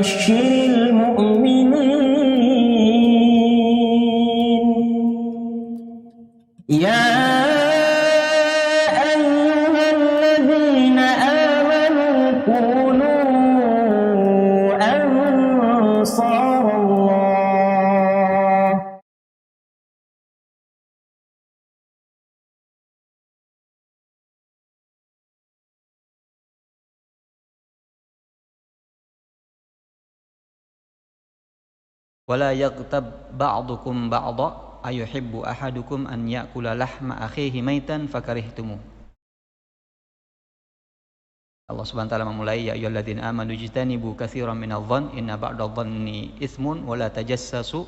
وبشر المؤمنين يا أيها الذين آمنوا كونوا أنصار الله ولا يغتب بعضكم بعضا أيحب أحدكم أن يأكل لحم أخيه ميتا فكرهتموه. Allah Subhanahu wa taala memulai, ya ayyuhalladzina amanu ijtanibu katsiran minadh-dhann inna ba'dadh-dhanni itsmun wa la tajassasu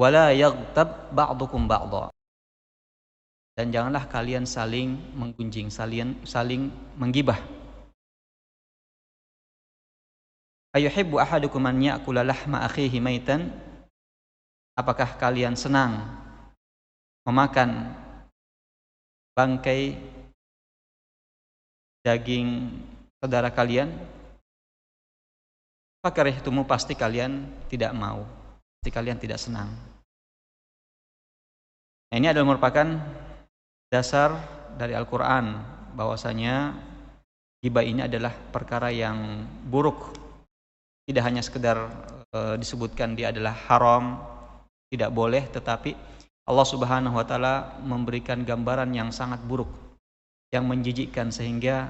wa la yaghtab ba'dukum ba'dha. Dan janganlah kalian saling menggunjing, saling menggibah. Ayuhibbu ahadukum an ya'kula lahma akhihi maitan? Apakah kalian senang memakan bangkai daging saudara kalian? Fakarihtumu, pasti kalian tidak mau, pasti kalian tidak senang. Nah, ini adalah merupakan dasar dari Al-Quran bahwasanya ghibah ini adalah perkara yang buruk. Tidak hanya sekedar disebutkan dia adalah haram, tidak boleh, tetapi Allah Subhanahu wa taala memberikan gambaran yang sangat buruk, yang menjijikkan, sehingga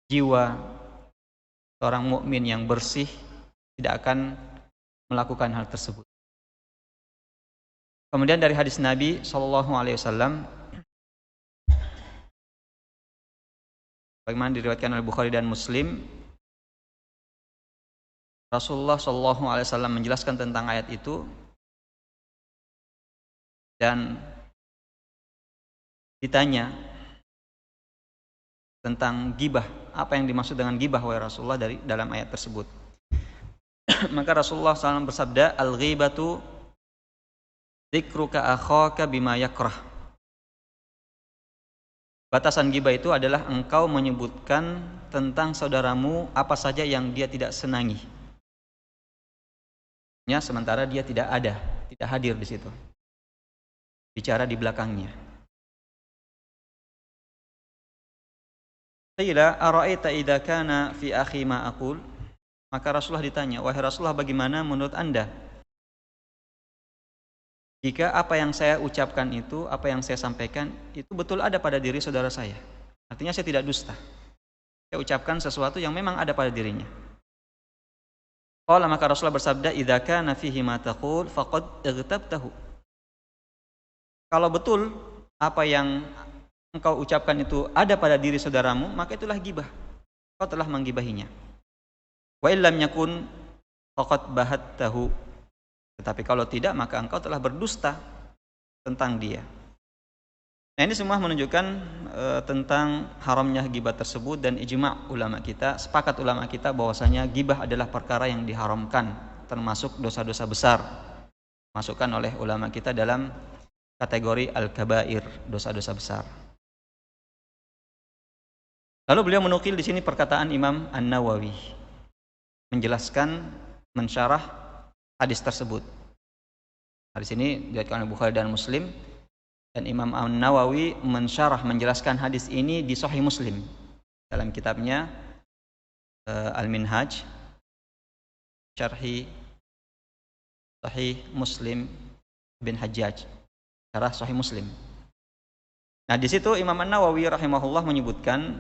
jiwa seorang mukmin yang bersih tidak akan melakukan hal tersebut. Kemudian dari hadis Nabi sallallahu alaihi wasallam bagaimana diriwayatkan oleh Bukhari dan Muslim, Rasulullah sallallahu alaihi wasallam menjelaskan tentang ayat itu dan ditanya tentang ghibah, apa yang dimaksud dengan ghibah wahai Rasulullah dari dalam ayat tersebut. Maka Rasulullah SAW bersabda, al-ghibatu dzikruka akhaka bima yakrah. Batasan ghibah itu adalah engkau menyebutkan tentang saudaramu apa saja yang dia tidak senangi. Ya, sementara dia tidak ada, tidak hadir di situ. Bicara di belakangnya. Qila ara'aita idza kana fi akhi ma aqul? Maka Rasulullah ditanya, wahai Rasulullah, bagaimana menurut Anda jika apa yang saya ucapkan itu, apa yang saya sampaikan itu betul ada pada diri saudara saya? Artinya saya tidak dusta. Saya ucapkan sesuatu yang memang ada pada dirinya. Qala, maka Rasulullah bersabda, idza kana fihi ma taqul faqad ightabtahu. Kalau betul apa yang engkau ucapkan itu ada pada diri saudaramu, maka itulah ghibah. Kau telah menggibahinya. Wa illam yakun faqad bahattahu. Tetapi kalau tidak, maka engkau telah berdusta tentang dia. Nah, ini semua menunjukkan tentang haramnya ghibah tersebut, dan ijma' ulama kita, sepakat ulama kita bahwasanya ghibah adalah perkara yang diharamkan, termasuk dosa-dosa besar. Masukkan oleh ulama kita dalam kategori al-kabair, dosa-dosa besar. Lalu beliau menukil di sini perkataan Imam An-Nawawi menjelaskan, mensyarah hadis tersebut. Hadis ini diriwayatkan oleh Bukhari dan Muslim, dan Imam An-Nawawi mensyarah, menjelaskan hadis ini di Sahih Muslim dalam kitabnya Al-Minhaj Syarhi Sahih Muslim bin Hajjaj, syarah Sahih Muslim. Nah, di situ Imam An-Nawawi rahimahullah menyebutkan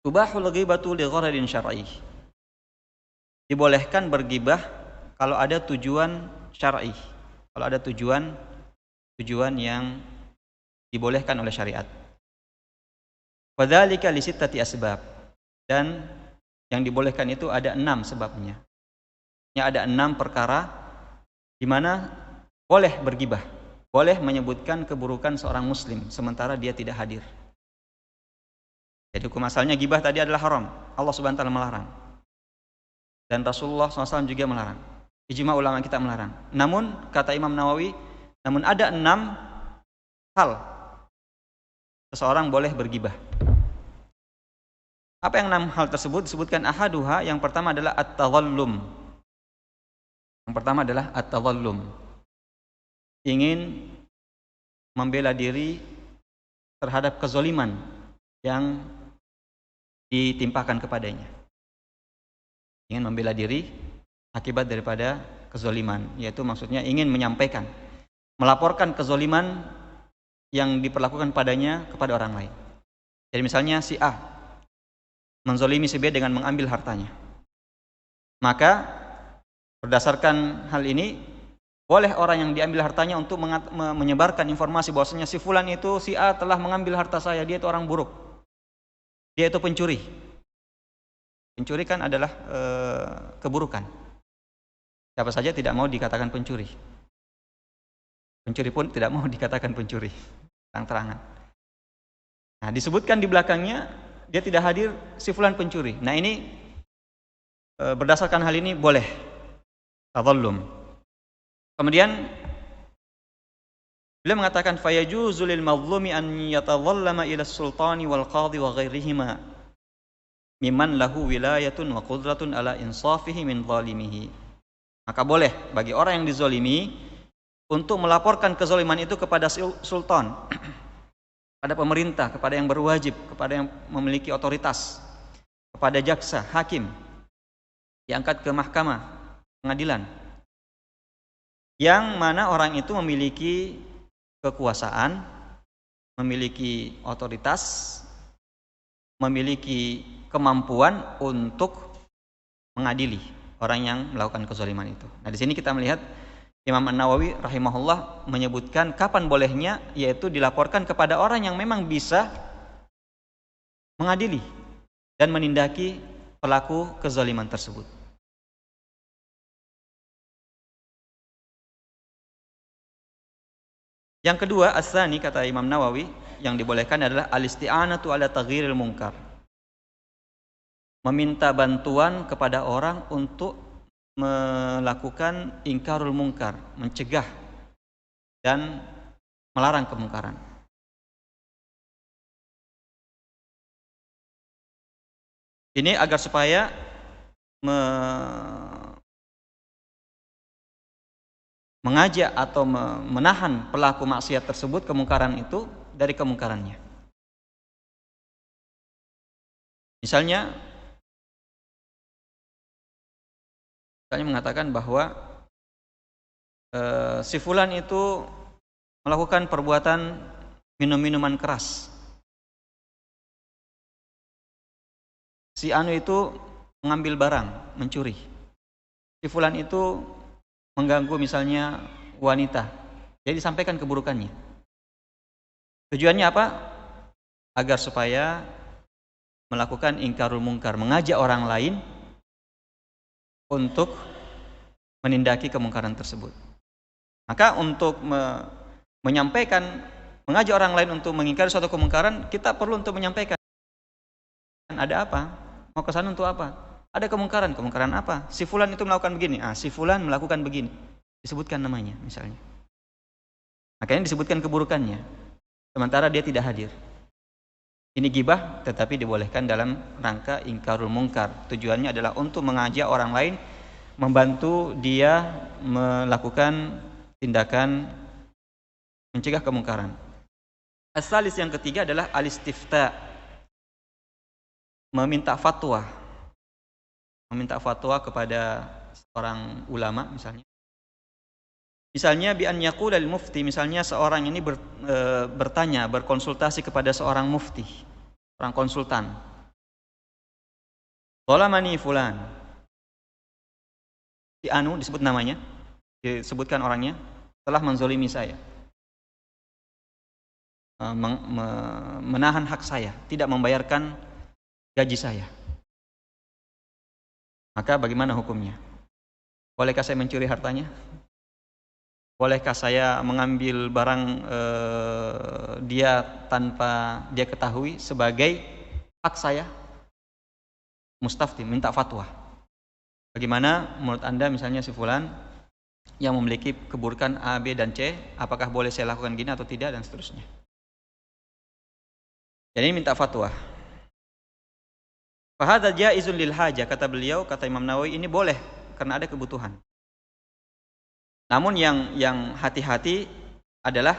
tubahul ghibatu li gharadin syar'i. Dibolehkan bergibah kalau ada tujuan syar'i, kalau ada tujuan yang dibolehkan oleh syariat. Wadzalika li sittati asbab, dan yang dibolehkan itu ada 6 sebabnya. Ya, ada 6 perkara di mana boleh bergibah, boleh menyebutkan keburukan seorang muslim sementara dia tidak hadir. Jadi hukum asalnya gibah tadi adalah haram. Allah Subhanahu wa taala melarang. Dan Rasulullah SAW juga melarang. Ijma' ulama kita melarang. Namun kata Imam Nawawi, namun ada 6 hal seseorang boleh bergibah. Apa yang 6 hal tersebut? Disebutkan ahaduha, yang pertama adalah at-tadhallum. Yang pertama adalah at-tadhallum. Ingin membela diri terhadap kezaliman yang ditimpakan kepadanya. Ingin membela diri akibat daripada kezaliman, yaitu maksudnya ingin menyampaikan, melaporkan kezaliman yang diperlakukan padanya kepada orang lain. Jadi misalnya si A menzalimi si B dengan mengambil hartanya. Maka berdasarkan hal ini, boleh orang yang diambil hartanya untuk menyebarkan informasi bahwasanya si fulan itu, si A telah mengambil harta saya, dia itu orang buruk, dia itu pencuri. Pencuri kan adalah keburukan. Siapa saja tidak mau dikatakan pencuri. Pencuri pun tidak mau dikatakan pencuri, terang-terangan. Nah, disebutkan di belakangnya dia tidak hadir, si fulan pencuri. Nah, ini berdasarkan hal ini boleh tadhallum. Kemudian beliau mengatakan fayajuzu lil madhlumi an yatadhallama ila sultani wal qadhi wa ghairihima mimman lahu wilayatun wa qudratun ala insafihi min zalimihi. Maka boleh bagi orang yang dizalimi untuk melaporkan kezaliman itu kepada sultan, kepada pemerintah, kepada yang berwajib, kepada yang memiliki otoritas, kepada jaksa, hakim, diangkat ke mahkamah pengadilan, yang mana orang itu memiliki kekuasaan, memiliki otoritas, memiliki kemampuan untuk mengadili orang yang melakukan kezaliman itu. Nah, di sini kita melihat Imam An-Nawawi rahimahullah menyebutkan kapan bolehnya, yaitu dilaporkan kepada orang yang memang bisa mengadili dan menindaki pelaku kezaliman tersebut. Yang kedua, as-tsani, kata Imam Nawawi, yang dibolehkan adalah al-isti'anatu ala taghyiril munkar. Meminta bantuan kepada orang untuk melakukan ingkarul munkar, mencegah dan melarang kemungkaran. Ini agar supaya mengajak atau menahan pelaku maksiat tersebut, kemungkaran itu, dari kemungkarannya. Misalnya mengatakan bahwa si fulan itu melakukan perbuatan minum-minuman keras. Si anu itu mengambil barang, mencuri. Si fulan itu mengganggu misalnya wanita. Jadi sampaikan keburukannya. Tujuannya apa? Agar supaya melakukan ingkarul munkar, mengajak orang lain untuk menindaki kemungkaran tersebut. Maka untuk menyampaikan, mengajak orang lain untuk mengingkari suatu kemungkaran, kita perlu untuk menyampaikan ada apa? Mau ke sana untuk apa? Ada kemungkaran. Kemungkaran apa? Si fulan itu melakukan begini. Si fulan melakukan begini. Disebutkan namanya misalnya. Makanya disebutkan keburukannya. Sementara dia tidak hadir. Ini ghibah, tetapi dibolehkan dalam rangka ingkarul munkar. Tujuannya adalah untuk mengajak orang lain, membantu dia melakukan tindakan mencegah kemungkaran. As-salis, yang ketiga adalah al-istifta, meminta fatwa. Meminta fatwa kepada seorang ulama misalnya. Misalnya bi an yaqula lil mufti, misalnya seorang ini bertanya, berkonsultasi kepada seorang mufti, orang konsultan. Zalamani fulan. Si anu, disebut namanya, disebutkan orangnya, telah menzalimi saya. Menahan hak saya, tidak membayarkan gaji saya. Maka bagaimana hukumnya? Bolehkah saya mencuri hartanya? Bolehkah saya mengambil barang dia tanpa dia ketahui sebagai hak saya? Mustafti, minta fatwa. Bagaimana menurut Anda misalnya si fulan yang memiliki keburukan A, B, dan C, apakah boleh saya lakukan gini atau tidak, dan seterusnya. Jadi minta fatwa. Fahadza jaizun lil haja, kata beliau, kata Imam Nawawi, ini boleh karena ada kebutuhan. Namun yang hati-hati adalah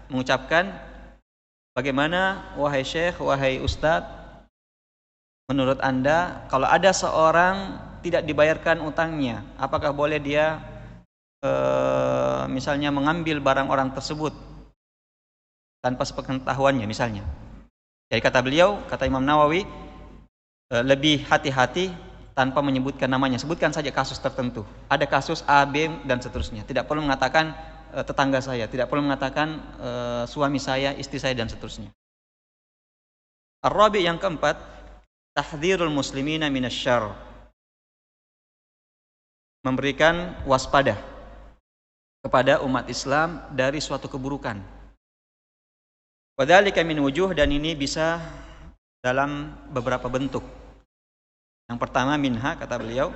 mengucapkan, bagaimana wahai syekh, wahai ustadz, menurut Anda kalau ada seorang tidak dibayarkan utangnya, apakah boleh dia misalnya mengambil barang orang tersebut tanpa sepengetahuannya misalnya. Jadi kata beliau, kata Imam Nawawi, lebih hati-hati tanpa menyebutkan namanya. Sebutkan saja kasus tertentu. Ada kasus A, B, dan seterusnya. Tidak perlu mengatakan tetangga saya, tidak perlu mengatakan suami saya, istri saya, dan seterusnya. Ar-rabi, yang keempat, tahdhirul muslimina minasyarr, memberikan waspada kepada umat Islam dari suatu keburukan. Wadzalika min wujuh, dan ini bisa dalam beberapa bentuk. Yang pertama, minha, kata beliau,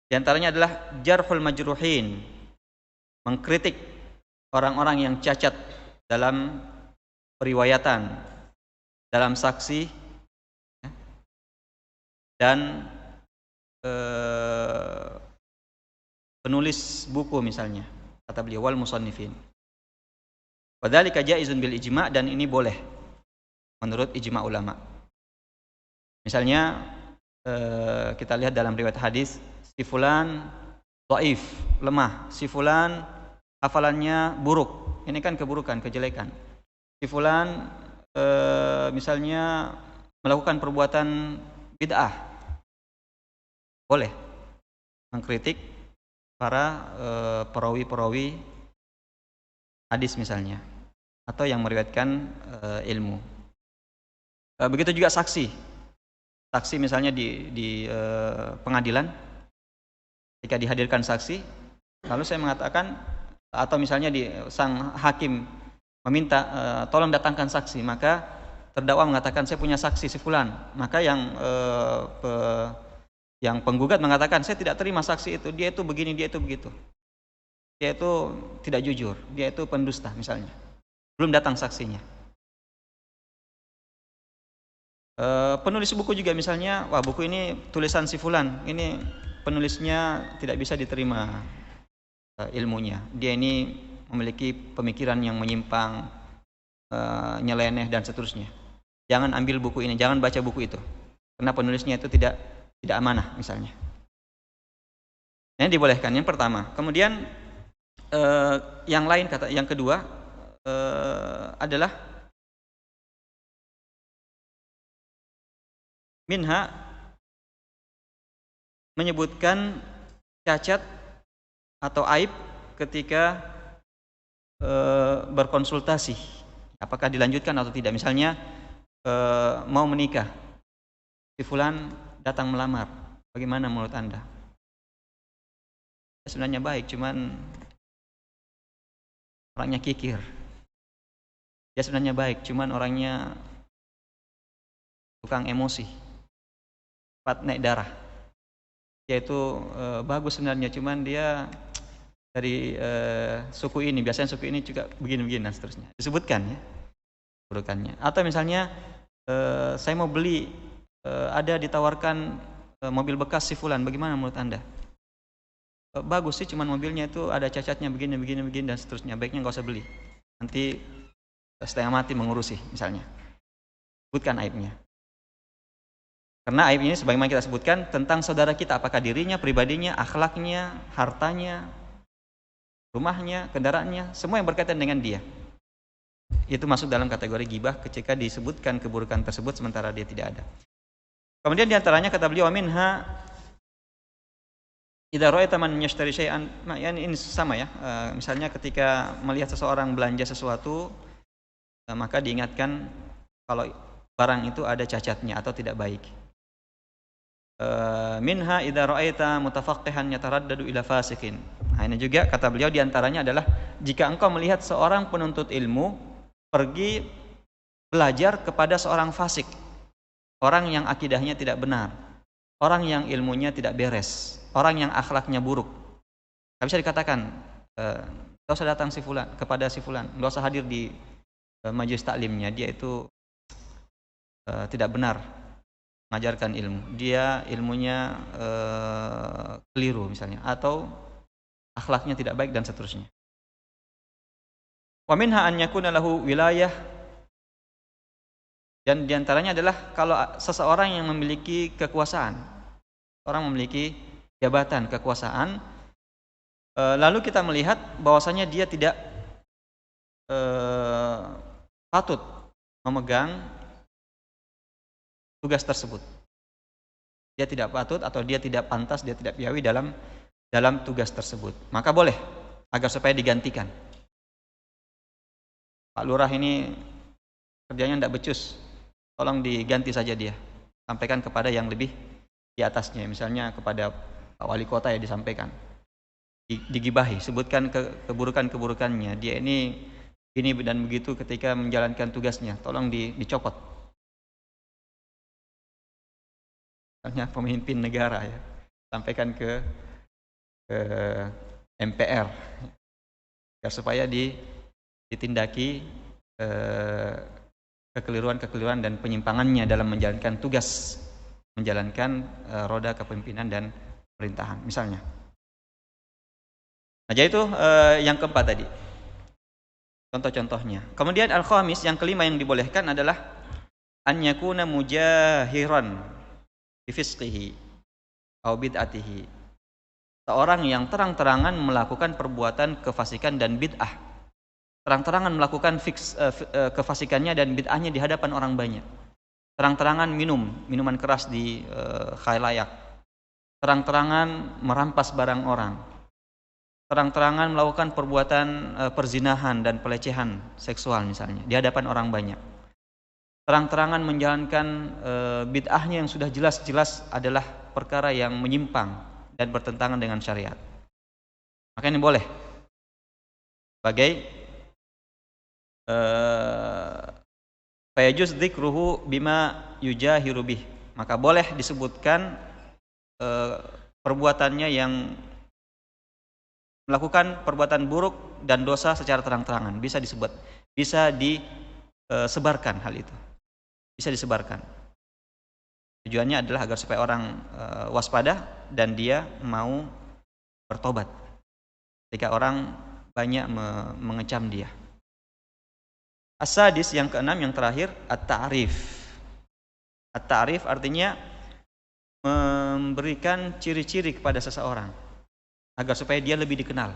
di antaranya adalah jarhul majruhin, mengkritik orang-orang yang cacat dalam periwayatan, dalam saksi, dan penulis buku misalnya, kata beliau, wal musannifin. Wadzalika jaizun bil ijma', dan ini boleh menurut ijma' ulama. Misalnya kita lihat dalam riwayat hadis, si fulan dhaif, lemah, si fulan hafalannya buruk. Ini kan keburukan, kejelekan. Si fulan misalnya melakukan perbuatan bid'ah. Boleh mengkritik para perawi-perawi hadis misalnya, atau yang meriwayatkan ilmu. Begitu juga saksi misalnya di pengadilan, ketika dihadirkan saksi, lalu saya mengatakan, atau misalnya sang hakim meminta tolong datangkan saksi, maka terdakwa mengatakan saya punya saksi si fulan, maka yang penggugat mengatakan saya tidak terima saksi itu, dia itu begini, dia itu begitu, dia itu tidak jujur, dia itu pendusta misalnya, belum datang saksinya. Penulis buku juga misalnya, wah buku ini tulisan si fulan, ini penulisnya tidak bisa diterima ilmunya, dia ini memiliki pemikiran yang menyimpang, nyeleneh, dan seterusnya. Jangan ambil buku ini, jangan baca buku itu, karena penulisnya itu tidak amanah misalnya. Ini dibolehkan, yang pertama. Kemudian yang lain, kata yang kedua adalah minha, menyebutkan cacat atau aib ketika berkonsultasi, apakah dilanjutkan atau tidak. Misalnya mau menikah, si fulan datang melamar, bagaimana menurut Anda? Sebenarnya baik, cuman orangnya kikir. Dia sebenarnya baik, cuman orangnya tukang emosi, cepat naik darah. Dia itu bagus sebenarnya, cuman dia dari suku ini, biasanya suku ini juga begini-begini dan seterusnya. Disebutkan ya burukannya. Atau misalnya saya mau beli, ada ditawarkan mobil bekas si fulan, bagaimana menurut Anda? Bagus sih, cuman mobilnya itu ada cacatnya begini dan seterusnya, baiknya nggak usah beli, nanti setengah mati mengurusi misalnya. Sebutkan aibnya, karena aib ini sebagaimana kita sebutkan tentang saudara kita, apakah dirinya, pribadinya, akhlaknya, hartanya, rumahnya, kendaraannya, semua yang berkaitan dengan dia, itu masuk dalam kategori ghibah ketika disebutkan keburukan tersebut sementara dia tidak ada. Kemudian diantaranya, kata beliau, minha idza ra'aita man yashtari syai'an, ini sama ya, misalnya ketika melihat seseorang belanja sesuatu, maka diingatkan kalau barang itu ada cacatnya atau tidak baik. Minha idza ra'aita mutafaqqihan yataraddadu ila fasikin. Nah, ini juga kata beliau diantaranya adalah jika engkau melihat seorang penuntut ilmu pergi belajar kepada seorang fasik, orang yang akidahnya tidak benar, orang yang ilmunya tidak beres, orang yang akhlaknya buruk. Tidak bisa dikatakan nggak usah datang si fulan, kepada si fulan, nggak usah hadir di majelis taklimnya, dia itu tidak benar mengajarkan ilmu, dia ilmunya keliru misalnya, atau akhlaknya tidak baik dan seterusnya. Wa minha an yakuna lahu wilayah, dan diantaranya adalah kalau seseorang yang memiliki kekuasaan, orang memiliki jabatan kekuasaan, lalu kita melihat bahwasanya dia tidak patut memegang tugas tersebut. Dia tidak patut atau dia tidak pantas, dia tidak piawi dalam tugas tersebut. Maka boleh agar supaya digantikan. Pak Lurah ini kerjanya tidak becus, tolong diganti saja dia. Sampaikan kepada yang lebih di atasnya, misalnya kepada Pak Wali Kota ya disampaikan. Digibahi, sebutkan keburukan-keburukannya. Dia ini dan begitu ketika menjalankan tugasnya, tolong dicopot. Misalnya pemimpin negara ya, sampaikan ke MPR ya, supaya ditindaki kekeliruan dan penyimpangannya dalam menjalankan tugas, menjalankan roda kepemimpinan dan pemerintahan misalnya. Nah, jadi itu yang keempat tadi, contoh-contohnya. Kemudian al-khamis, yang kelima yang dibolehkan adalah an yakuna mujahiran bi fisqihi au bid'atihi. Seorang yang terang-terangan melakukan perbuatan kefasikan dan bid'ah. Terang-terangan melakukan kefasikannya dan bid'ahnya di hadapan orang banyak. Terang-terangan minuman keras di khalayak. Terang-terangan merampas barang orang. Terang-terangan melakukan perbuatan perzinahan dan pelecehan seksual misalnya di hadapan orang banyak. Terang-terangan menjalankan bid'ahnya yang sudah jelas-jelas adalah perkara yang menyimpang dan bertentangan dengan syariat. Maka ini boleh sebagai fayajuz dzikruhu bima yujahiru bih. Maka boleh disebutkan perbuatannya yang melakukan perbuatan buruk dan dosa secara terang-terangan, bisa disebut, bisa disebarkan hal itu. Bisa disebarkan. Tujuannya adalah agar supaya orang waspada dan dia mau bertobat ketika orang banyak mengecam dia. As-sadis, yang keenam, yang terakhir, at-ta'rif. At-ta'rif artinya memberikan ciri-ciri kepada seseorang agar supaya dia lebih dikenal.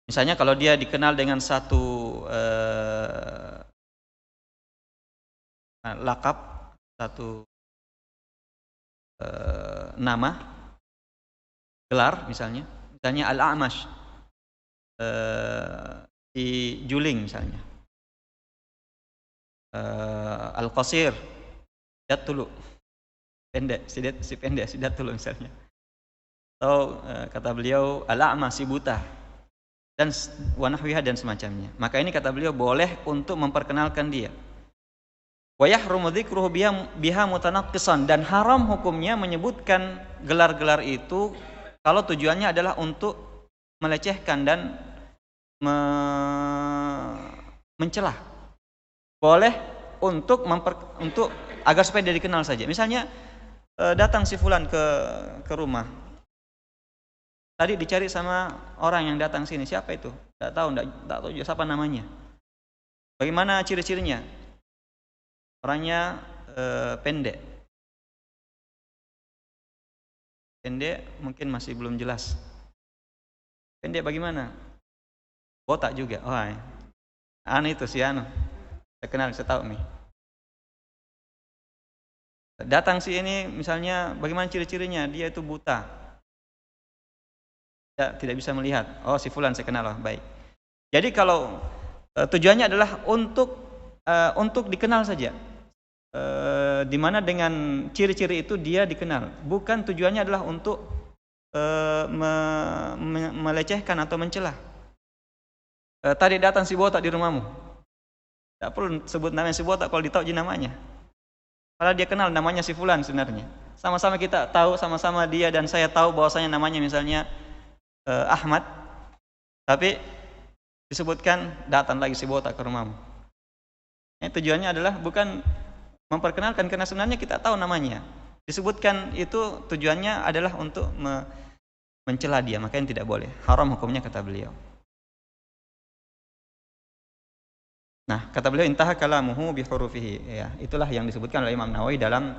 Misalnya kalau dia dikenal dengan satu lakab, satu nama, gelar misalnya Al-A'mash, si juling misalnya, Al-Qasir, Datulu, pendek, si pendek, si Datulu misalnya. Atau kata beliau Al-A'ma, si buta, dan wanahwiha dan semacamnya. Maka ini kata beliau boleh untuk memperkenalkan dia. Wa yahrumu dzikruhu biha mutanaqqisan, dan haram hukumnya menyebutkan gelar-gelar itu kalau tujuannya adalah untuk melecehkan dan mencelah. Boleh untuk agar supaya dia dikenal saja. Misalnya datang si fulan ke rumah. Tadi dicari sama orang yang datang sini, siapa itu? Enggak tahu juga siapa namanya. Bagaimana ciri-cirinya? Orangnya pendek. Pendek mungkin masih belum jelas. Pendek bagaimana? Botak juga. Oh, itu si anu. Saya kenal, saya tahu nih. Datang si ini misalnya, bagaimana ciri-cirinya? Dia itu buta. Ya, tidak bisa melihat. Oh, si fulan saya kenal, baik. Jadi kalau tujuannya adalah untuk dikenal saja. Di mana dengan ciri-ciri itu dia dikenal. Bukan tujuannya adalah untuk melecehkan atau mencela. Tadi datang si botak di rumahmu. Tidak perlu sebut namanya si botak kalau ditahu namanya. Padahal dia kenal namanya si fulan sebenarnya. Sama-sama kita tahu, sama-sama dia dan saya tahu bahwasanya namanya misalnya Ahmad. Tapi disebutkan datang lagi si botak ke rumahmu. Tujuannya adalah bukan memperkenalkan, karena sebenarnya kita tahu namanya. Disebutkan itu tujuannya adalah untuk mencela dia, makanya tidak boleh. Haram hukumnya kata beliau. Nah, kata beliau intaha kalamuhu bi hurufihi. Ya, itulah yang disebutkan oleh Imam Nawawi dalam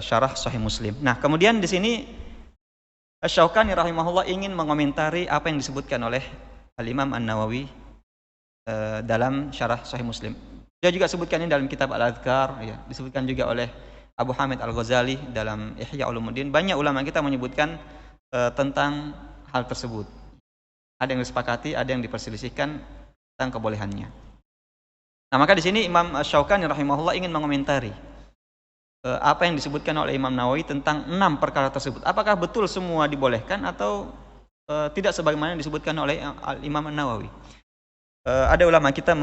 syarah Sahih Muslim. Nah, kemudian di sini Asy-Syaukani rahimahullah ingin mengomentari apa yang disebutkan oleh Al-Imam An-Nawawi dalam syarah Sahih Muslim. Dia juga sebutkan ini dalam kitab Al-Adhkar, ya, disebutkan juga oleh Abu Hamid Al-Ghazali dalam Ihya Ulumuddin. Banyak ulama kita menyebutkan tentang hal tersebut. Ada yang disepakati, ada yang diperselisihkan tentang kebolehannya. Nah, maka di sini Imam Asy-Syaukani rahimahullah ingin mengomentari apa yang disebutkan oleh Imam Nawawi tentang 6 perkara tersebut. Apakah betul semua dibolehkan atau tidak sebagaimana yang disebutkan oleh Imam Nawawi? Ada ulama kita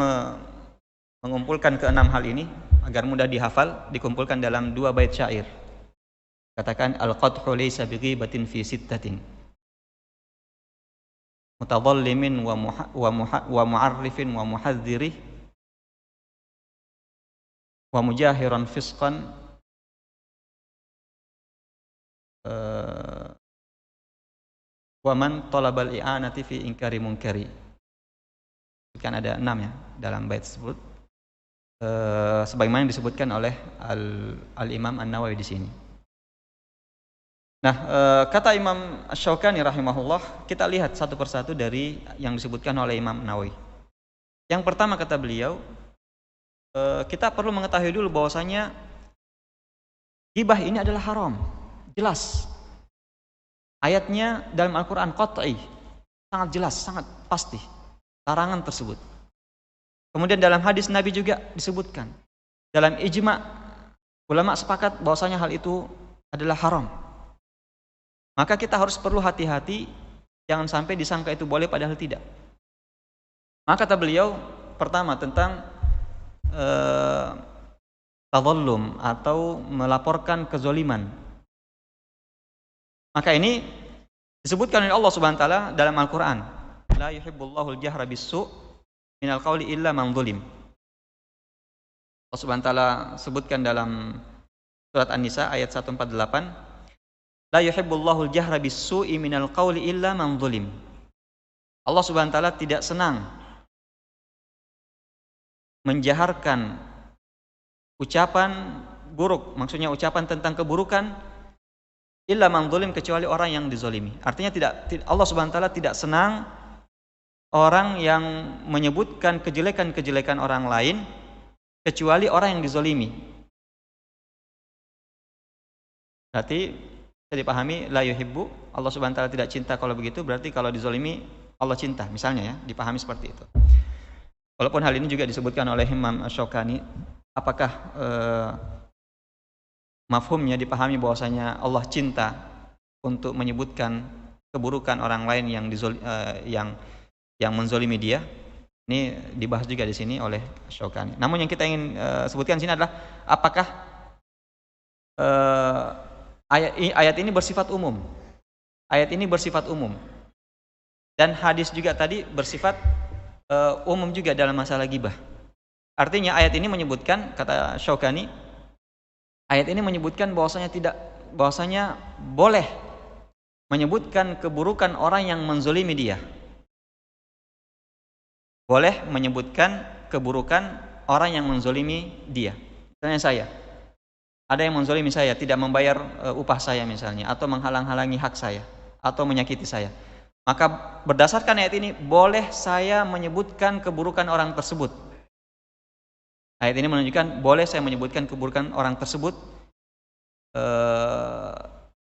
mengumpulkan ke 6 hal ini agar mudah dihafal, dikumpulkan dalam 2 bait syair. Katakan al-qadhu laysa bighibatin fi sittatin. Mutadhallimin wa mu'arrifin wa muhadzirih wa mujahiran fisqan wa man talabal i'anati fi inkari munkari. Kan ada 6 ya dalam bait tersebut, sebagaimana yang disebutkan oleh Al-Imam An-Nawawi di sini. Nah, kata Imam Asy-Syaukani rahimahullah, kita lihat satu persatu dari yang disebutkan oleh Imam Nawawi. Yang pertama kata beliau, kita perlu mengetahui dulu bahwasanya ghibah ini adalah haram. Jelas. Ayatnya dalam Al-Qur'an qat'i, sangat jelas, sangat pasti larangan tersebut. Kemudian dalam hadis Nabi juga disebutkan. Dalam ijma' ulama sepakat bahwasanya hal itu adalah haram. Maka kita harus perlu hati-hati, jangan sampai disangka itu boleh padahal tidak. Maka kata beliau pertama tentang tadhallum atau melaporkan kezaliman. Maka ini disebutkan oleh Allah Subhanahu wa taala dalam Al-Qur'an, la yuhibbullahu al-jahra bis-su' minal qawli illa man zulim. Allah Subhanahu wa taala sebutkan dalam surat An-Nisa ayat 148, la yuhibbullahu al-jahra bis-su'i minal qawli illa man zulim. Allah Subhanahu wa taala tidak senang menjaharkan ucapan buruk, maksudnya ucapan tentang keburukan, illa man zulim, kecuali orang yang dizalimi. Artinya Allah Subhanahu wa taala tidak senang orang yang menyebutkan kejelekan-kejelekan orang lain kecuali orang yang dizalimi. Berarti bisa dipahami la yuhibbu, Allah Subhanahu wa taala tidak cinta kalau begitu, berarti kalau dizalimi Allah cinta, misalnya ya, dipahami seperti itu. Walaupun hal ini juga disebutkan oleh Imam Asy-Syaukani, apakah mafhumnya dipahami bahwasanya Allah cinta untuk menyebutkan keburukan orang lain yang menzalimi dia? Ini dibahas juga di sini oleh Asy-Syaukani. Namun yang kita ingin sebutkan di sini adalah apakah ayat ini bersifat umum. Ayat ini bersifat umum. Dan hadis juga tadi bersifat umum juga dalam masalah ghibah. Artinya ayat ini menyebutkan, kata Syaukani, ayat ini menyebutkan bahwasanya boleh menyebutkan keburukan orang yang menzalimi dia. Boleh menyebutkan keburukan orang yang menzalimi dia. Misalnya saya, ada yang menzalimi saya, tidak membayar upah saya misalnya, atau menghalang-halangi hak saya, atau menyakiti saya. Maka berdasarkan ayat ini, boleh saya menyebutkan keburukan orang tersebut. Ayat ini menunjukkan boleh saya menyebutkan keburukan orang tersebut,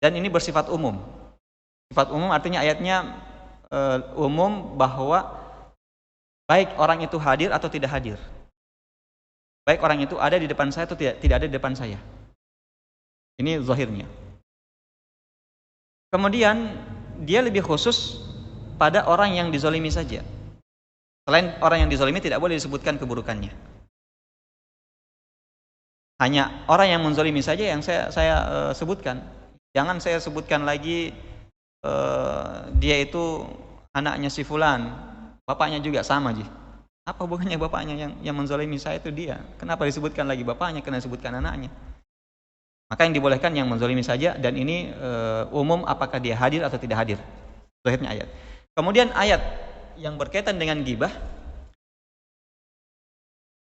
dan ini bersifat umum. Sifat umum artinya ayatnya umum bahwa baik orang itu hadir atau tidak hadir, baik orang itu ada di depan saya atau tidak ada di depan saya. Ini zahirnya. Kemudian dia lebih khusus pada orang yang dizalimi saja. Selain orang yang dizalimi tidak boleh disebutkan keburukannya. Hanya orang yang menzalimi saja yang saya sebutkan. Jangan saya sebutkan lagi dia itu anaknya si fulan, bapaknya juga sama ji. Apa bukannya bapaknya yang menzalimi saya itu dia? Kenapa disebutkan lagi bapaknya? Kenapa disebutkan anaknya? Maka yang dibolehkan yang menzalimi saja, dan ini umum apakah dia hadir atau tidak hadir. Zahirnya ayat. Kemudian ayat yang berkaitan dengan ghibah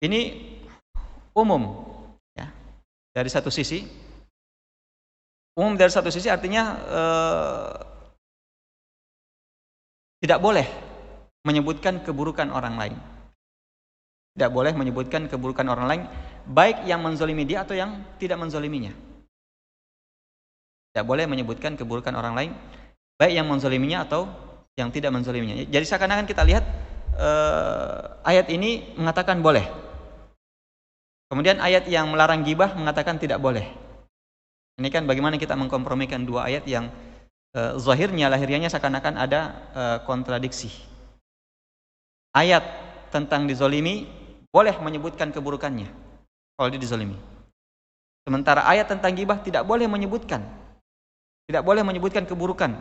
ini umum, ya. Dari satu sisi, umum dari satu sisi artinya tidak boleh menyebutkan keburukan orang lain. Tidak boleh menyebutkan keburukan orang lain, baik yang menzalimi dia atau yang tidak menzaliminya. Tidak boleh menyebutkan keburukan orang lain, baik yang menzaliminya atau yang tidak menzaliminya. Jadi seakan-akan kita lihat ayat ini mengatakan boleh. Kemudian ayat yang melarang ghibah mengatakan tidak boleh. Ini kan bagaimana kita mengkompromikan dua ayat yang zahirnya, lahirianya seakan-akan ada kontradiksi. Ayat tentang dizalimi boleh menyebutkan keburukannya kalau dia dizalimi. Sementara ayat tentang ghibah tidak boleh menyebutkan keburukan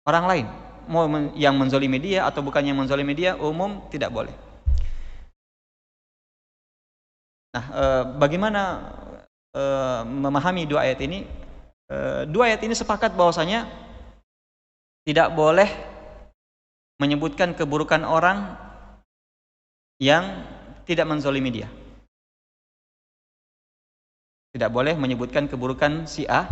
orang lain, mau yang menzalimi dia atau bukan yang menzalimi dia, umum tidak boleh. Nah, bagaimana memahami dua ayat ini? Dua ayat ini sepakat bahwasanya tidak boleh menyebutkan keburukan orang yang tidak menzalimi dia. Tidak boleh menyebutkan keburukan si A,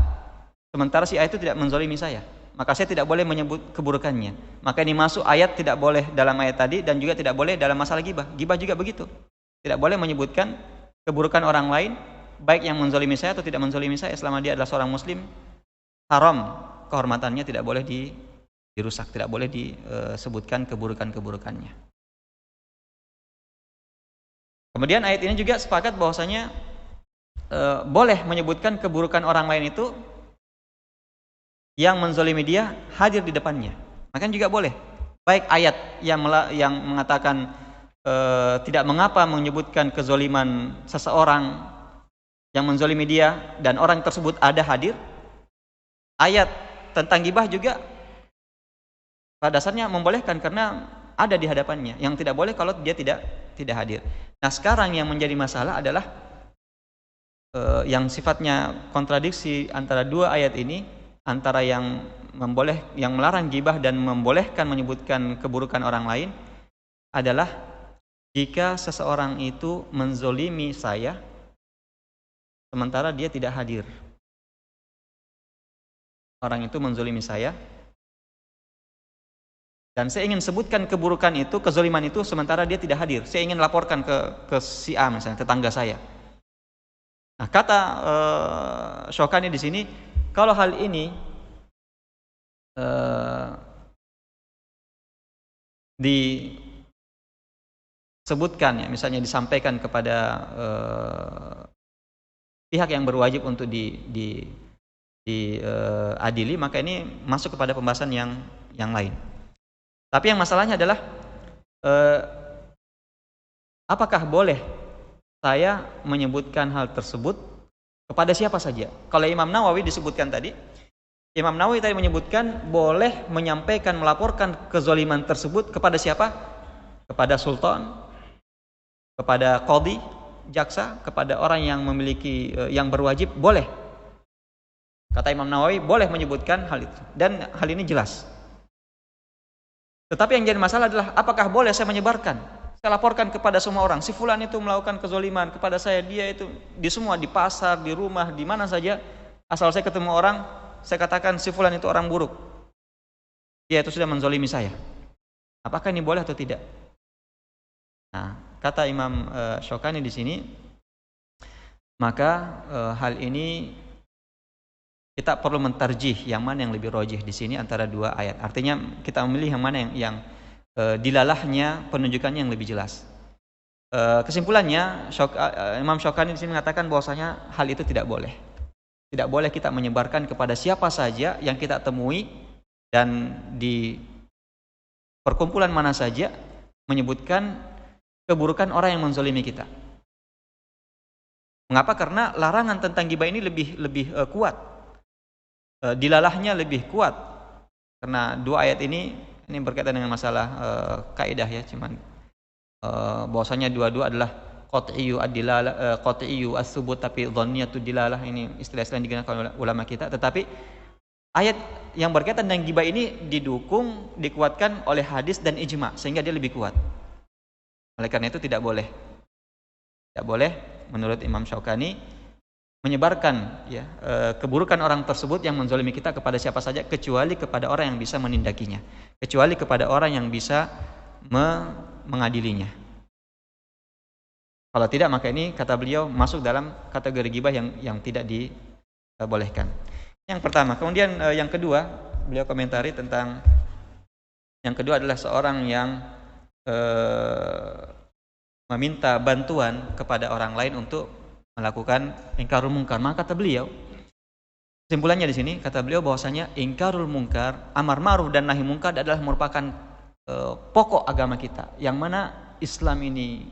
sementara si A itu tidak menzalimi saya. Maka saya tidak boleh menyebut keburukannya. Maka ini masuk ayat tidak boleh dalam ayat tadi, dan juga tidak boleh dalam masalah ghibah. Ghibah juga begitu. Tidak boleh menyebutkan keburukan orang lain, baik yang menzalimi saya atau tidak menzalimi saya, selama dia adalah seorang muslim. Haram kehormatannya, tidak boleh dirusak, tidak boleh disebutkan keburukannya. Kemudian ayat ini juga sepakat bahwasanya boleh menyebutkan keburukan orang lain itu yang menzalimi dia hadir di depannya. Maka juga boleh. Baik ayat yang mengatakan tidak mengapa menyebutkan kezaliman seseorang yang menzalimi dia dan orang tersebut ada hadir. Ayat tentang ghibah juga pada dasarnya membolehkan karena ada di hadapannya. Yang tidak boleh kalau dia tidak hadir. Nah, sekarang yang menjadi masalah adalah yang sifatnya kontradiksi antara dua ayat ini, antara yang melarang ghibah dan membolehkan menyebutkan keburukan orang lain, adalah jika seseorang itu menzolimi saya sementara dia tidak hadir. Orang itu menzolimi saya dan saya ingin sebutkan keburukan itu, kezaliman itu, sementara dia tidak hadir. Saya ingin laporkan ke si A misalnya, tetangga saya. Nah, kata Syokani di sini, kalau hal ini disebutkan, ya, misalnya disampaikan kepada pihak yang berwajib untuk diadili, maka ini masuk kepada pembahasan yang lain. Tapi yang masalahnya adalah apakah boleh saya menyebutkan hal tersebut kepada siapa saja? Kalau Imam Nawawi disebutkan tadi, Imam Nawawi tadi menyebutkan boleh menyampaikan, melaporkan kezaliman tersebut kepada siapa? Kepada sultan, kepada qadhi, jaksa, kepada orang yang memiliki yang berwajib, boleh. Kata Imam Nawawi boleh menyebutkan hal itu, dan hal ini jelas. Tetapi yang jadi masalah adalah apakah boleh saya menyebarkan? Saya laporkan kepada semua orang, si fulan itu melakukan kezaliman kepada saya, dia itu di semua, di pasar, di rumah, di mana saja, asal saya ketemu orang, saya katakan si fulan itu orang buruk, dia itu sudah menzalimi saya. Apakah ini boleh atau tidak? Nah, kata Imam Syokani di sini, maka hal ini kita perlu mentarjih yang mana yang lebih rajih di sini antara dua ayat. Artinya kita memilih yang mana yang dilalahnya penunjukannya yang lebih jelas. Kesimpulannya, Imam Syokani di sini mengatakan bahwasanya hal itu tidak boleh. Tidak boleh kita menyebarkan kepada siapa saja yang kita temui dan di perkumpulan mana saja menyebutkan keburukan orang yang menzalimi kita. Mengapa? Karena larangan tentang ghibah ini lebih kuat. Dilalahnya lebih kuat. Karena dua ayat ini berkaitan dengan masalah kaidah, ya, cuman bahwasanya dua-dua adalah qat'iyyu ad-dilalah, qat'iyyu as-subut, tapi dhanniyatu dilalah. Ini istilah-istilah yang digunakan oleh ulama kita. Tetapi ayat yang berkaitan dengan ghibah ini didukung, dikuatkan oleh hadis dan ijma, sehingga dia lebih kuat. Oleh karena itu tidak boleh menurut Imam Syaukani menyebarkan keburukan orang tersebut yang menzalimi kita kepada siapa saja, kecuali kepada orang yang bisa menindakinya, kecuali kepada orang yang bisa mengadilinya. Kalau tidak, maka ini kata beliau masuk dalam kategori ghibah yang tidak dibolehkan. Yang pertama. Kemudian yang kedua, beliau komentari tentang yang kedua adalah seorang yang meminta bantuan kepada orang lain untuk melakukan ingkarul munkar. Maka kata beliau, kesimpulannya di sini kata beliau bahwasanya ingkarul munkar, amar ma'ruf dan nahi munkar adalah merupakan pokok agama kita, yang mana Islam ini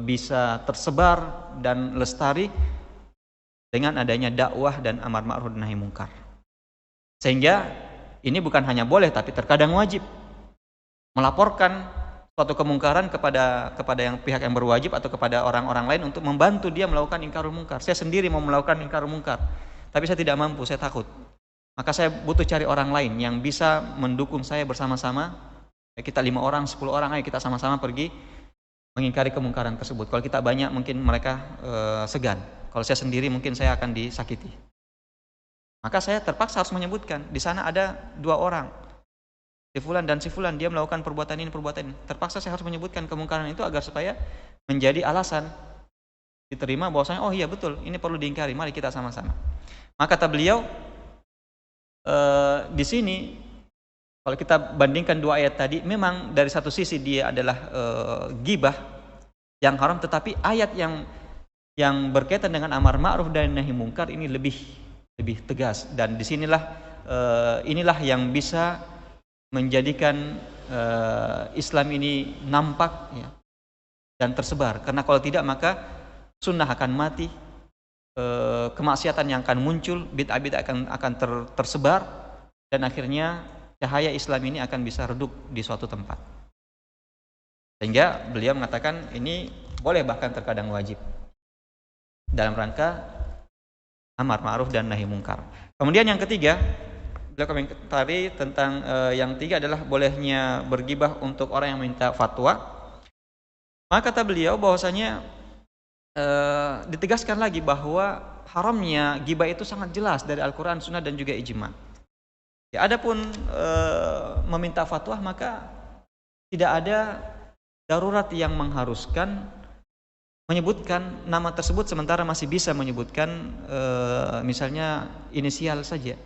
bisa tersebar dan lestari dengan adanya dakwah dan amar ma'ruf dan nahi munkar. Sehingga ini bukan hanya boleh, tapi terkadang wajib melaporkan suatu kemungkaran kepada yang pihak yang berwajib atau kepada orang-orang lain untuk membantu dia melakukan ingkarul munkar. Saya sendiri mau melakukan ingkarul munkar, tapi saya tidak mampu, saya takut. Maka saya butuh cari orang lain yang bisa mendukung saya bersama-sama. Kita 5 orang, 10 orang, ayo kita sama-sama pergi mengingkari kemungkaran tersebut. Kalau kita banyak, mungkin mereka segan. Kalau saya sendiri, mungkin saya akan disakiti. Maka saya terpaksa harus menyebutkan, di sana ada 2 orang, si fulan dan si fulan, dia melakukan perbuatan ini. Terpaksa saya harus menyebutkan kemungkaran itu agar supaya menjadi alasan diterima bahwasanya oh iya betul, ini perlu diingkari, mari kita sama-sama. Maka kata beliau di sini kalau kita bandingkan 2 ayat tadi, memang dari satu sisi dia adalah ghibah yang haram, tetapi ayat yang berkaitan dengan amar ma'ruf dan nahi munkar ini lebih tegas, dan disinilah inilah yang bisa menjadikan Islam ini nampak dan tersebar. Karena kalau tidak, maka sunnah akan mati, kemaksiatan yang akan muncul, bid'ah-bid'ah akan tersebar, dan akhirnya cahaya Islam ini akan bisa redup di suatu tempat. Sehingga beliau mengatakan ini boleh, bahkan terkadang wajib, dalam rangka amar ma'ruf dan nahi munkar. Kemudian yang ketiga, beliau komentari tentang yang tiga adalah bolehnya bergibah untuk orang yang minta fatwa. Maka kata beliau bahwasanya ditegaskan lagi bahwa haramnya gibah itu sangat jelas dari Al-Quran, Sunnah dan juga ijma. Ya, adapun meminta fatwa, maka tidak ada darurat yang mengharuskan menyebutkan nama tersebut, sementara masih bisa menyebutkan misalnya inisial saja.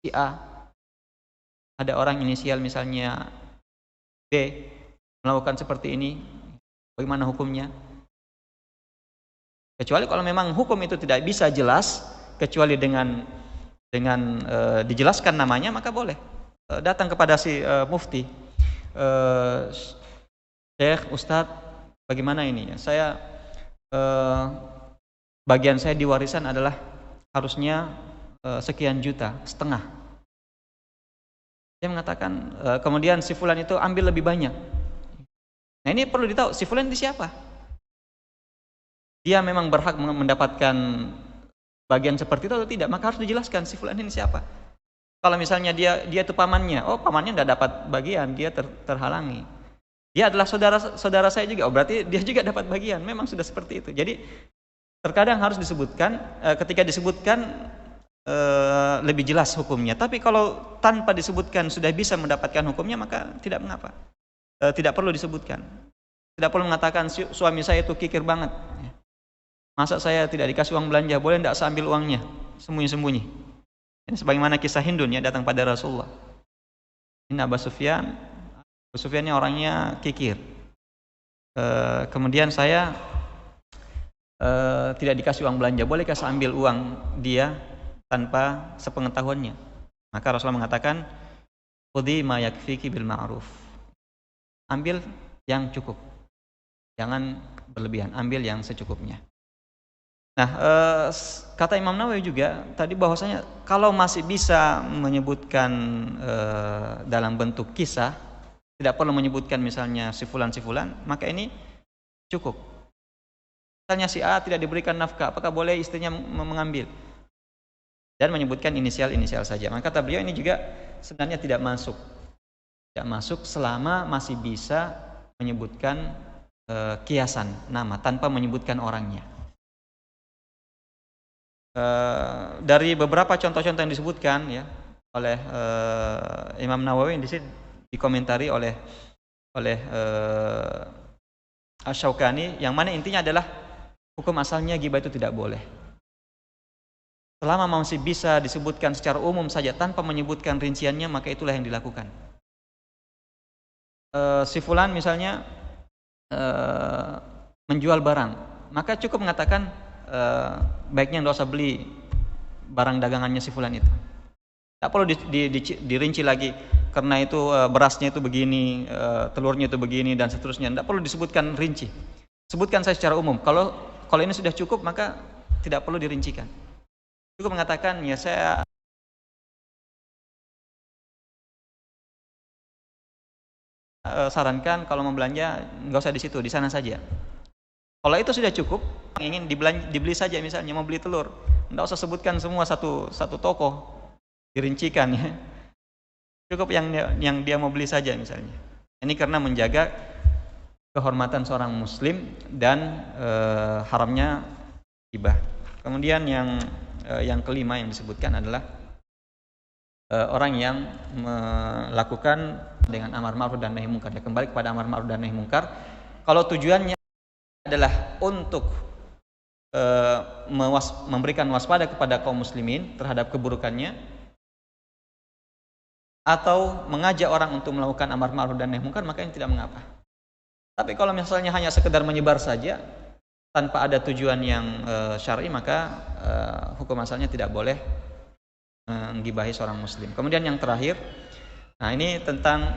Si A, ada orang inisial misalnya B melakukan seperti ini, bagaimana hukumnya? Kecuali kalau memang hukum itu tidak bisa jelas kecuali dengan dijelaskan namanya, maka boleh datang kepada si mufti, Syekh, Ustadz, bagaimana ini? Saya bagian saya di warisan adalah harusnya sekian juta, setengah. Dia mengatakan, kemudian si fulan itu ambil lebih banyak. Nah, ini perlu ditahu, si fulan itu siapa? Dia memang berhak mendapatkan bagian seperti itu atau tidak? Maka harus dijelaskan si fulan ini siapa. Kalau misalnya dia itu pamannya, oh pamannya tidak dapat bagian, dia terhalangi. Dia adalah saudara saya juga, oh berarti dia juga dapat bagian. Memang sudah seperti itu. Jadi terkadang harus disebutkan, ketika disebutkan lebih jelas hukumnya. Tapi kalau tanpa disebutkan sudah bisa mendapatkan hukumnya, maka tidak mengapa. Tidak perlu disebutkan. Tidak perlu mengatakan suami saya itu kikir banget. Masa saya tidak dikasih uang belanja, boleh tidak saya ambil uangnya sembunyi-sembunyi. Ini sebagaimana kisah Hindun ya, datang pada Rasulullah. Ini Abu Sufyan ini orangnya kikir. Kemudian saya tidak dikasih uang belanja, bolehkah saya ambil uang dia tanpa sepengetahuannya? Maka Rasulullah mengatakan, khudhi ma yakfiki bil ma'ruf. Ambil yang cukup, jangan berlebihan, ambil yang secukupnya. Nah, kata Imam Nawawi juga tadi bahwasanya kalau masih bisa menyebutkan dalam bentuk kisah, tidak perlu menyebutkan misalnya si fulan, maka ini cukup. Misalnya si A tidak diberikan nafkah, apakah boleh istrinya mengambil? Dan menyebutkan inisial saja. Maka kata beliau ini juga sebenarnya tidak masuk. Tidak masuk selama masih bisa menyebutkan kiasan nama tanpa menyebutkan orangnya. Dari beberapa contoh-contoh yang disebutkan ya oleh Imam Nawawi di sini dikomentari oleh Asy-Syaukani, yang mana intinya adalah hukum asalnya ghibah itu tidak boleh. Selama masih bisa disebutkan secara umum saja tanpa menyebutkan rinciannya, maka itulah yang dilakukan. Si fulan misalnya menjual barang, maka cukup mengatakan baiknya tidak usah beli barang dagangannya si fulan itu. Tak perlu dirinci lagi, karena itu berasnya itu begini, telurnya itu begini dan seterusnya. Tidak perlu disebutkan rinci. Sebutkan saya secara umum. Kalau ini sudah cukup, maka tidak perlu dirincikan. Cukup mengatakan ya saya sarankan kalau mau belanja nggak usah di situ, di sana saja. Kalau itu sudah cukup, ingin dibeli saja misalnya mau beli telur, nggak usah sebutkan semua satu toko, dirincikan ya. Cukup yang dia mau beli saja misalnya. Ini karena menjaga kehormatan seorang muslim dan haramnya ghibah. Kemudian yang kelima yang disebutkan adalah orang yang melakukan dengan amar ma'ruf dan nahi munkar. Kembali kepada amar ma'ruf dan nahi munkar. Kalau tujuannya adalah untuk memberikan waspada kepada kaum muslimin terhadap keburukannya, atau mengajak orang untuk melakukan amar ma'ruf dan nahi munkar, maka ini tidak mengapa. Tapi kalau misalnya hanya sekedar menyebar saja tanpa ada tujuan yang syar'i, maka hukum asalnya tidak boleh menggibahi seorang muslim. Kemudian yang terakhir, nah ini tentang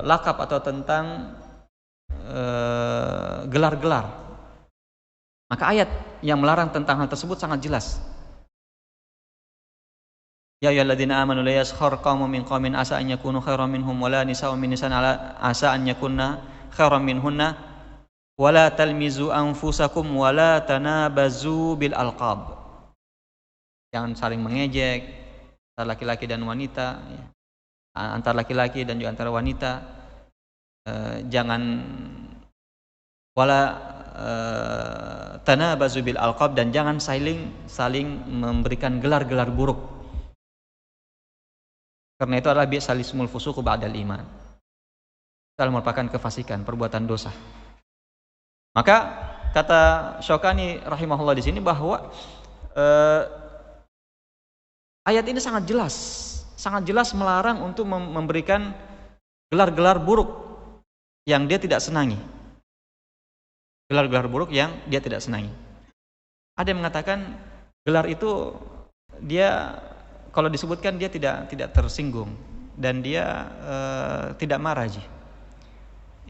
lakab atau tentang gelar-gelar. Maka ayat yang melarang tentang hal tersebut sangat jelas. Ya ayyuhalladzina amanu la yaskhar qaumun min qaumin asa an yakunu khairan minhum wala nisa'un min nisa'in asa an yakunna khairan minhunna wala talmizu anfusakum wala tanabazu bil alqab. Jangan saling mengejek antara laki-laki dan wanita, antara laki-laki dan juga antara wanita. Jangan wala tanabazu bil alqab, dan jangan saling memberikan gelar-gelar buruk. Karena itu adalah bi'sal ismul fusuqu ba'dal iman. Itu adalah merupakan kefasikan, perbuatan dosa. Maka kata Syaukani rahimahullah di sini bahwa ayat ini sangat jelas melarang untuk memberikan gelar-gelar buruk yang dia tidak senangi. Gelar-gelar buruk yang dia tidak senangi. Ada yang mengatakan gelar itu dia kalau disebutkan dia tidak tersinggung dan dia tidak marah aja.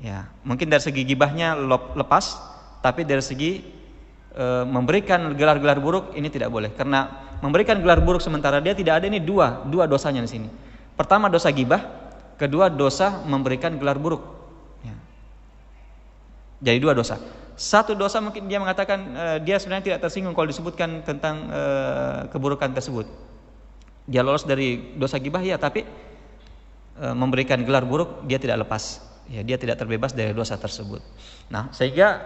Ya, mungkin dari segi gibahnya lepas, tapi dari segi memberikan gelar-gelar buruk ini tidak boleh, karena memberikan gelar buruk sementara dia tidak ada, ini dua dosanya di sini. Pertama dosa gibah, kedua dosa memberikan gelar buruk. Ya. Jadi dua dosa. Satu dosa mungkin dia mengatakan dia sebenarnya tidak tersinggung kalau disebutkan tentang keburukan tersebut. Dia lolos dari dosa gibah ya, tapi memberikan gelar buruk dia tidak lepas. Ya, dia tidak terbebas dari dosa tersebut. Nah, sehingga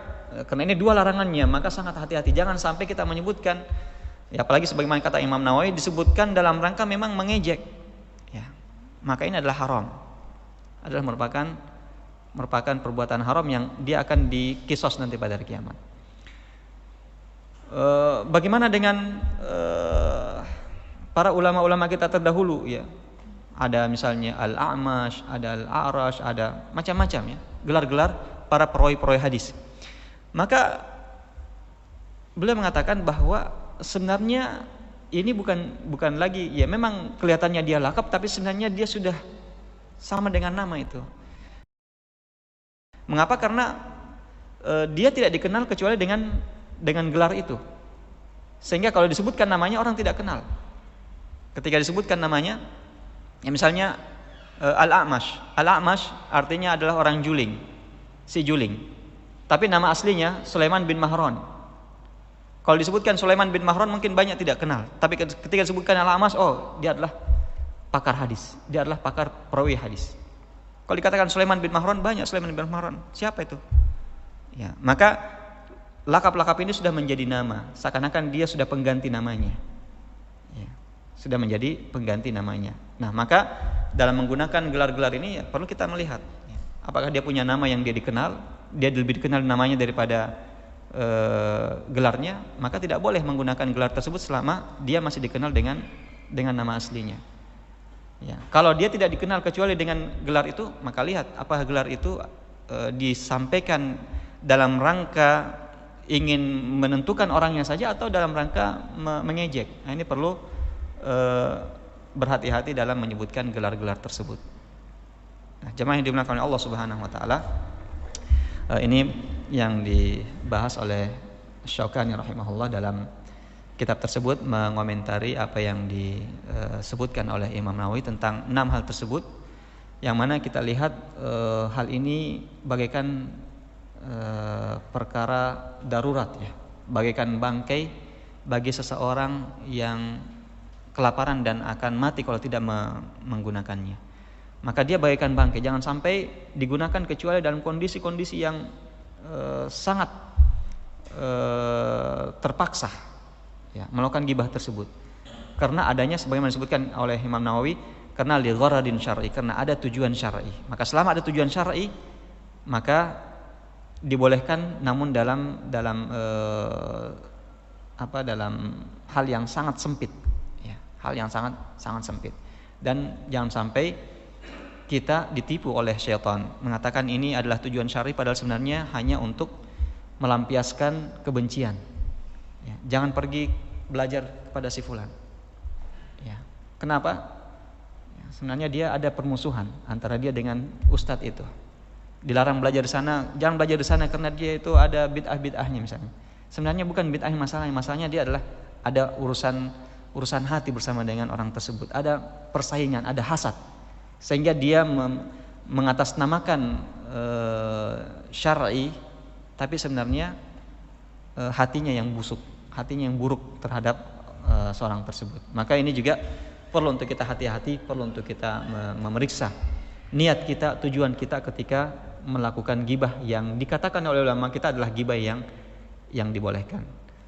karena ini dua larangannya, maka sangat hati-hati, jangan sampai kita menyebutkan, ya, apalagi sebagaimana kata Imam Nawawi, disebutkan dalam rangka memang mengejek, ya, maka ini adalah haram, adalah merupakan perbuatan haram yang dia akan dikisos nanti pada hari kiamat. Bagaimana dengan para ulama-ulama kita terdahulu, ya? Ada misalnya Al-A'mash, ada Al-A'rash, ada macam-macam, ya, gelar-gelar para perawi hadis. Maka beliau mengatakan bahwa sebenarnya ini bukan lagi, ya memang kelihatannya dia lakab, tapi sebenarnya dia sudah sama dengan nama itu. Mengapa? Karena dia tidak dikenal kecuali dengan gelar itu. Sehingga kalau disebutkan namanya orang tidak kenal. Ketika disebutkan namanya, ya misalnya Al-A'mash. Al-A'mash artinya adalah orang juling, si juling. Tapi nama aslinya Sulaiman bin Mahran. Kalau disebutkan Sulaiman bin Mahran mungkin banyak tidak kenal. Tapi ketika disebutkan Al-A'mash, oh dia adalah pakar hadis. Dia adalah pakar perawi hadis. Kalau dikatakan Sulaiman bin Mahran, banyak Sulaiman bin Mahran. Siapa itu? Ya, maka lakap-lakap ini sudah menjadi nama. Seakan-akan dia sudah pengganti namanya. Ya, sudah menjadi pengganti namanya. Nah, maka dalam menggunakan gelar-gelar ini ya, perlu kita melihat ya, apakah dia punya nama yang dia dikenal, dia lebih dikenal namanya daripada gelarnya, maka tidak boleh menggunakan gelar tersebut selama dia masih dikenal dengan nama aslinya. Ya, kalau dia tidak dikenal kecuali dengan gelar itu, maka lihat apakah gelar itu disampaikan dalam rangka ingin menentukan orangnya saja atau dalam rangka mengejek. Nah, ini perlu berhati-hati dalam menyebutkan gelar-gelar tersebut. Nah, jemaah yang dimuliakan oleh Allah Subhanahu wa taala, ini yang dibahas oleh Syaukani rahimahullah dalam kitab tersebut, mengomentari apa yang disebutkan oleh Imam Nawawi tentang 6 hal tersebut, yang mana kita lihat hal ini bagaikan perkara darurat ya, bagaikan bangkai bagi seseorang yang kelaparan dan akan mati kalau tidak menggunakannya. Maka dia bagaikan bangkai, jangan sampai digunakan kecuali dalam kondisi-kondisi yang sangat terpaksa ya, melakukan gibah tersebut. Karena adanya sebagaimana disebutkan oleh Imam Nawawi, karena li gharadin syar'i, karena ada tujuan syar'i. Maka selama ada tujuan syar'i, maka dibolehkan, namun dalam hal yang sangat sempit ya, hal yang sangat sempit. Dan jangan sampai kita ditipu oleh syaitan mengatakan ini adalah tujuan syar'i padahal sebenarnya hanya untuk melampiaskan kebencian ya. Jangan pergi belajar kepada si fulan ya. Kenapa? Ya, sebenarnya dia ada permusuhan antara dia dengan ustadz itu. Dilarang belajar di sana, jangan belajar di sana karena dia itu ada bid'ah-bid'ahnya misalnya. Sebenarnya bukan bid'ah masalahnya dia adalah ada urusan hati bersama dengan orang tersebut, ada persaingan, ada hasad, sehingga dia mengatasnamakan syar'i, tapi sebenarnya hatinya yang busuk, hatinya yang buruk terhadap seorang tersebut. Maka ini juga perlu untuk kita hati-hati, perlu untuk kita memeriksa niat kita, tujuan kita ketika melakukan gibah yang dikatakan oleh ulama kita adalah gibah yang dibolehkan.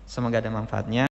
Semoga ada manfaatnya.